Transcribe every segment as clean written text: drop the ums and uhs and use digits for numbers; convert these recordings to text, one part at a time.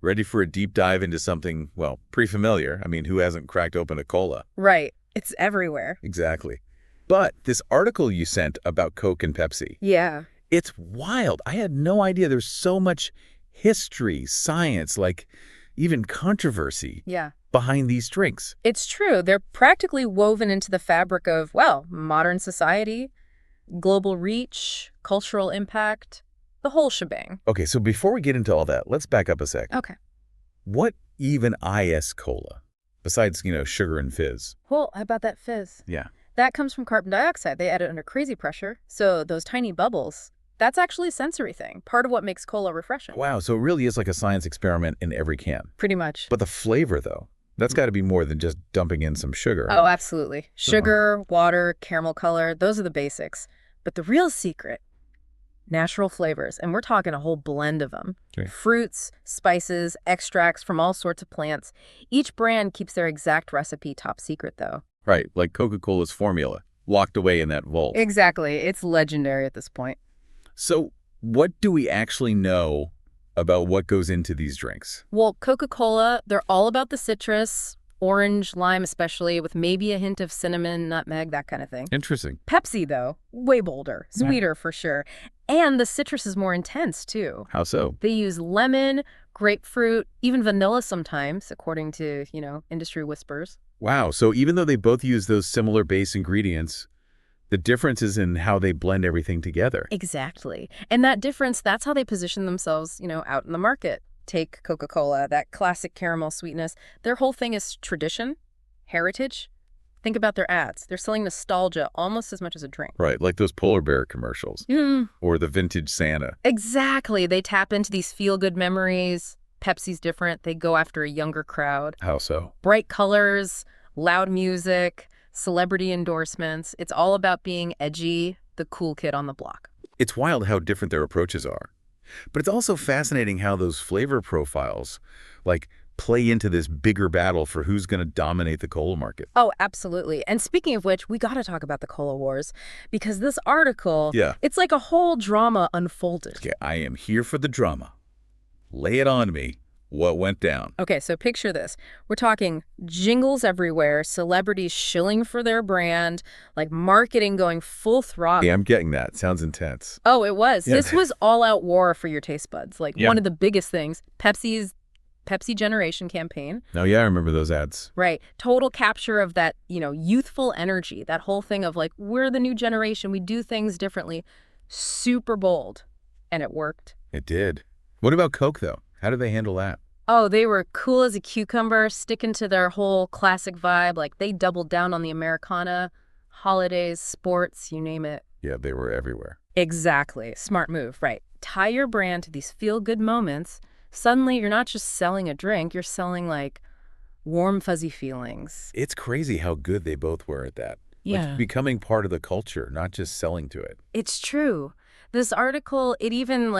Ready for a deep dive into something, well, pretty familiar. I mean, who hasn't cracked open a cola? Right. It's everywhere. Exactly. But this article you sent about Coke and Pepsi, Yeah. it's wild. I had no idea there's so much history, science, like even controversy Yeah. behind these drinks. It's true. They're practically woven into the fabric of, well, modern society, global reach, cultural impact, the whole shebang. Okay, so before we get into all that, let's back up a sec. Okay. What even is cola? Besides, sugar and fizz. Well, how about that fizz? Yeah. That comes from carbon dioxide. They add it under crazy pressure. So those tiny bubbles, that's actually a sensory thing. Part of what makes cola refreshing. Wow, so it really is like a science experiment in every can. Pretty much. But the flavor, though, that's got to be more than just dumping in some sugar. Oh, absolutely. Sugar, water, caramel color, those are the basics. But the real secret, natural flavors. And we're talking a whole blend of them. Okay. Fruits, spices, extracts from all sorts of plants. Each brand keeps their exact recipe top secret, though. Right, like Coca-Cola's formula, locked away in that vault. Exactly. It's legendary at this point. So what do we actually know about what goes into these drinks? Well, Coca-Cola, they're all about the citrus, orange, lime especially, with maybe a hint of cinnamon, nutmeg, that kind of thing. Interesting. Pepsi, though, way bolder, sweeter for sure. And the citrus is more intense, too. How so? They use lemon, grapefruit, even vanilla sometimes, according to, industry whispers. Wow, so even though they both use those similar base ingredients, the difference is in how they blend everything together. Exactly. And that difference, that's how they position themselves, out in the market. Take Coca-Cola, that classic caramel sweetness. Their whole thing is tradition, heritage. Think about their ads. They're selling nostalgia almost as much as a drink. Right, like those polar bear commercials. Or the vintage Santa. Exactly. They tap into these feel-good memories. Pepsi's different. They go after a younger crowd. How so? Bright colors, loud music, celebrity endorsements. It's all about being edgy, the cool kid on the block. It's wild how different their approaches are. But it's also fascinating how those flavor profiles, play into this bigger battle for who's going to dominate the cola market. Oh, absolutely. And speaking of which, we got to talk about the cola wars, because this article, it's like a whole drama unfolded. Okay, I am here for the drama. Lay it on me. What went down? Okay, so picture this. We're talking jingles everywhere, celebrities shilling for their brand, like marketing going full throttle. Yeah, I'm getting that. Sounds intense. Oh, it was. Yeah. This was all-out war for your taste buds. One of the biggest things, Pepsi Generation campaign. Oh, yeah, I remember those ads. Right. Total capture of that, youthful energy, that whole thing of we're the new generation, we do things differently. Super bold. And it worked. It did. What about Coke, though? How did they handle that? Oh, they were cool as a cucumber, sticking to their whole classic vibe. They doubled down on the Americana, holidays, sports, you name it. Yeah, they were everywhere. Exactly. Smart move, right. Tie your brand to these feel-good moments. Suddenly, you're not just selling a drink, you're selling, warm, fuzzy feelings. It's crazy how good they both were at that. Yeah. Becoming part of the culture, not just selling to it. It's true. This article, it even,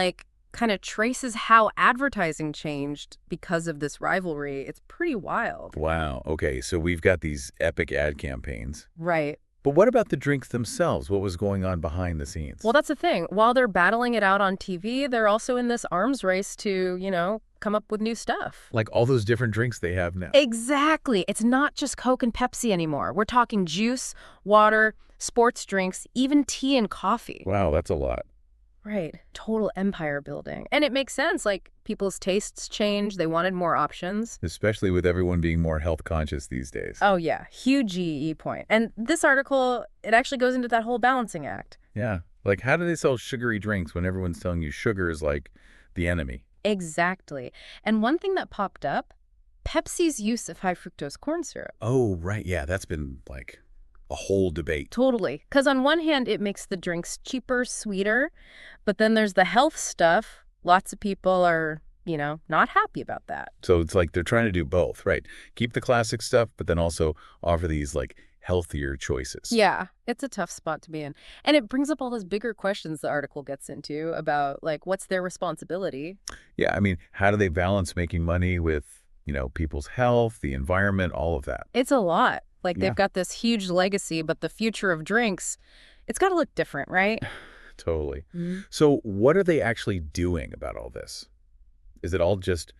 kind of traces how advertising changed because of this rivalry. It's pretty wild. Wow. Okay, so we've got these epic ad campaigns. Right. But what about the drinks themselves? What was going on behind the scenes? Well, that's the thing. While they're battling it out on TV, they're also in this arms race to, come up with new stuff. Like all those different drinks they have now. Exactly. It's not just Coke and Pepsi anymore. We're talking juice, water, sports drinks, even tea and coffee. Wow, that's a lot. Right. Total empire building. And it makes sense. People's tastes change. They wanted more options. Especially with everyone being more health conscious these days. Oh, yeah. Huge GE point. And this article, it actually goes into that whole balancing act. Yeah. How do they sell sugary drinks when everyone's telling you sugar is the enemy? Exactly. And one thing that popped up, Pepsi's use of high fructose corn syrup. Oh, right. Yeah, that's been a whole debate. Totally. Because on one hand, it makes the drinks cheaper, sweeter, but then there's the health stuff. Lots of people are, not happy about that. So it's they're trying to do both, right? Keep the classic stuff, but then also offer these healthier choices. Yeah, it's a tough spot to be in. And it brings up all those bigger questions the article gets into about what's their responsibility? Yeah, I mean, how do they balance making money with, people's health, the environment, all of that? It's a lot. They've got this huge legacy, but the future of drinks, it's got to look different, right? Totally. Mm-hmm. So what are they actually doing about all this? Is it all just,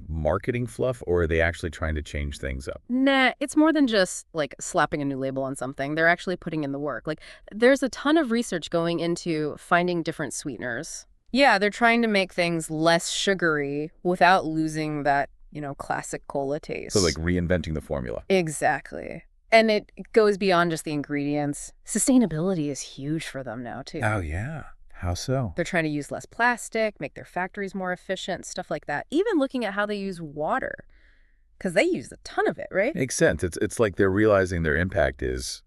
marketing fluff, or are they actually trying to change things up? Nah, it's more than just, like, slapping a new label on something. They're actually putting in the work. Like, there's a ton of research going into finding different sweeteners. Yeah, they're trying to make things less sugary without losing that, classic cola taste. So like reinventing the formula. Exactly. And it goes beyond just the ingredients. Sustainability is huge for them now, too. Oh, yeah. How so? They're trying to use less plastic, make their factories more efficient, stuff like that. Even looking at how they use water, because they use a ton of it, right? Makes sense. It's like they're realizing their impact is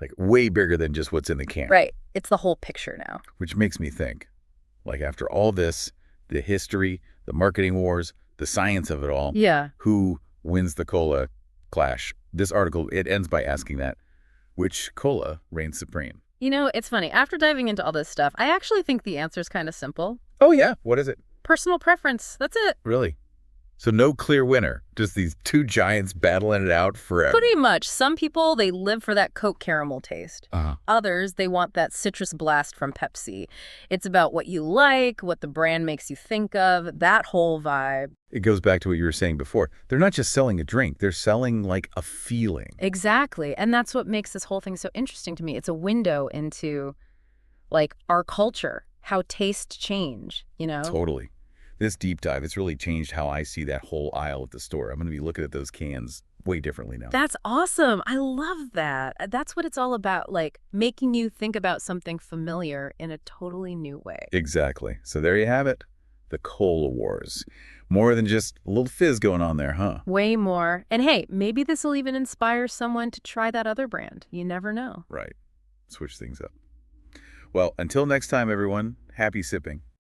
like way bigger than just what's in the can. Right. It's the whole picture now. Which makes me think, like after all this, the history, the marketing wars, the science of it all, Yeah. who wins the cola clash? This article, it ends by asking that, which cola reigns supreme? It's funny. After diving into all this stuff, I actually think the answer is kind of simple. Oh, yeah. What is it? Personal preference. That's it. Really? So no clear winner, just these two giants battling it out forever. Pretty much. Some people, they live for that Coke caramel taste. Uh-huh. Others, they want that citrus blast from Pepsi. It's about what you like, what the brand makes you think of, that whole vibe. It goes back to what you were saying before. They're not just selling a drink. They're selling like a feeling. Exactly. And that's what makes this whole thing so interesting to me. It's a window into, like, our culture, how tastes change, Totally. This deep dive, it's really changed how I see that whole aisle at the store. I'm going to be looking at those cans way differently now. That's awesome. I love that. That's what it's all about, like making you think about something familiar in a totally new way. Exactly. So there you have it. The Cola Wars. More than just a little fizz going on there, huh? Way more. And hey, maybe this will even inspire someone to try that other brand. You never know. Right. Switch things up. Well, until next time, everyone, happy sipping.